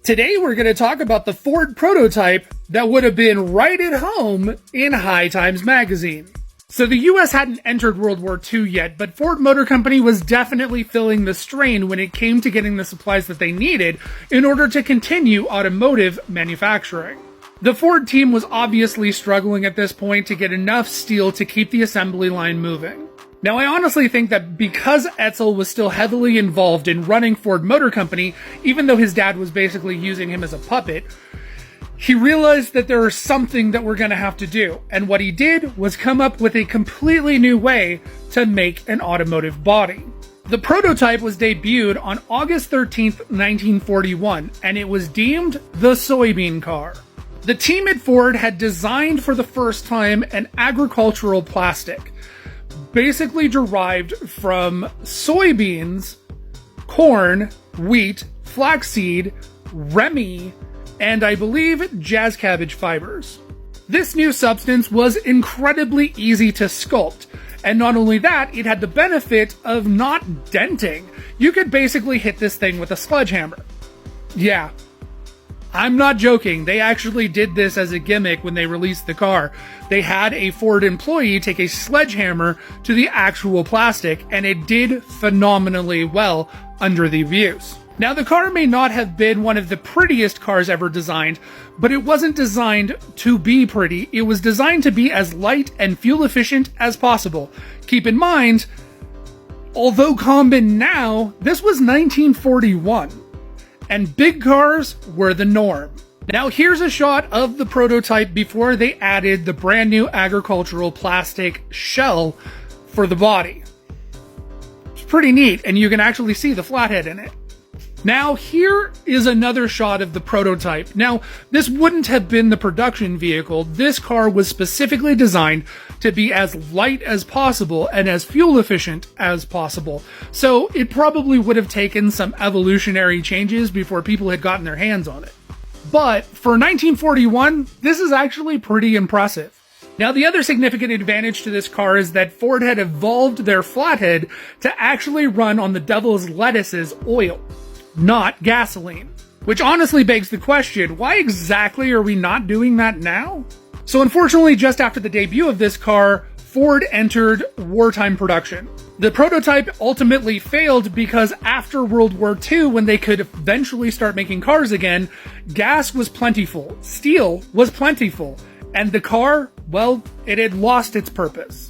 Today we're going to talk about the Ford prototype that would have been right at home in High Times magazine. So the US hadn't entered World War II yet, but Ford Motor Company was definitely feeling the strain when it came to getting the supplies that they needed in order to continue automotive manufacturing. The Ford team was obviously struggling at this point to get enough steel to keep the assembly line moving. Now, I honestly think that because Edsel was still heavily involved in running Ford Motor Company, even though his dad was basically using him as a puppet, he realized that there was something that we're going to have to do. And what he did was come up with a completely new way to make an automotive body. The prototype was debuted on August 13th, 1941, and it was deemed the soybean car. The team at Ford had designed for the first time an agricultural plastic, basically derived from soybeans, corn, wheat, flaxseed, remi, and I believe jazz cabbage fibers. This new substance was incredibly easy to sculpt, and not only that, it had the benefit of not denting. You could basically hit this thing with a sledgehammer. Yeah, I'm not joking. They actually did this as a gimmick when they released the car. They had a Ford employee take a sledgehammer to the actual plastic, and it did phenomenally well under the abuse. Now, the car may not have been one of the prettiest cars ever designed, but it wasn't designed to be pretty. It was designed to be as light and fuel efficient as possible. Keep in mind, although common now, this was 1941. And big cars were the norm. Now here's a shot of the prototype before they added the brand new agricultural plastic shell for the body. It's pretty neat, and you can actually see the flathead in it. Now here is another shot of the prototype. Now this wouldn't have been the production vehicle. This car was specifically designed to be as light as possible and as fuel efficient as possible. So it probably would have taken some evolutionary changes before people had gotten their hands on it. But for 1941, this is actually pretty impressive. Now, the other significant advantage to this car is that Ford had evolved their flathead to actually run on the devil's lettuce's oil, not gasoline. Which honestly begs the question, why exactly are we not doing that now? So unfortunately, just after the debut of this car, Ford entered wartime production. The prototype ultimately failed because after World War II, when they could eventually start making cars again, gas was plentiful, steel was plentiful, and the car, well, it had lost its purpose.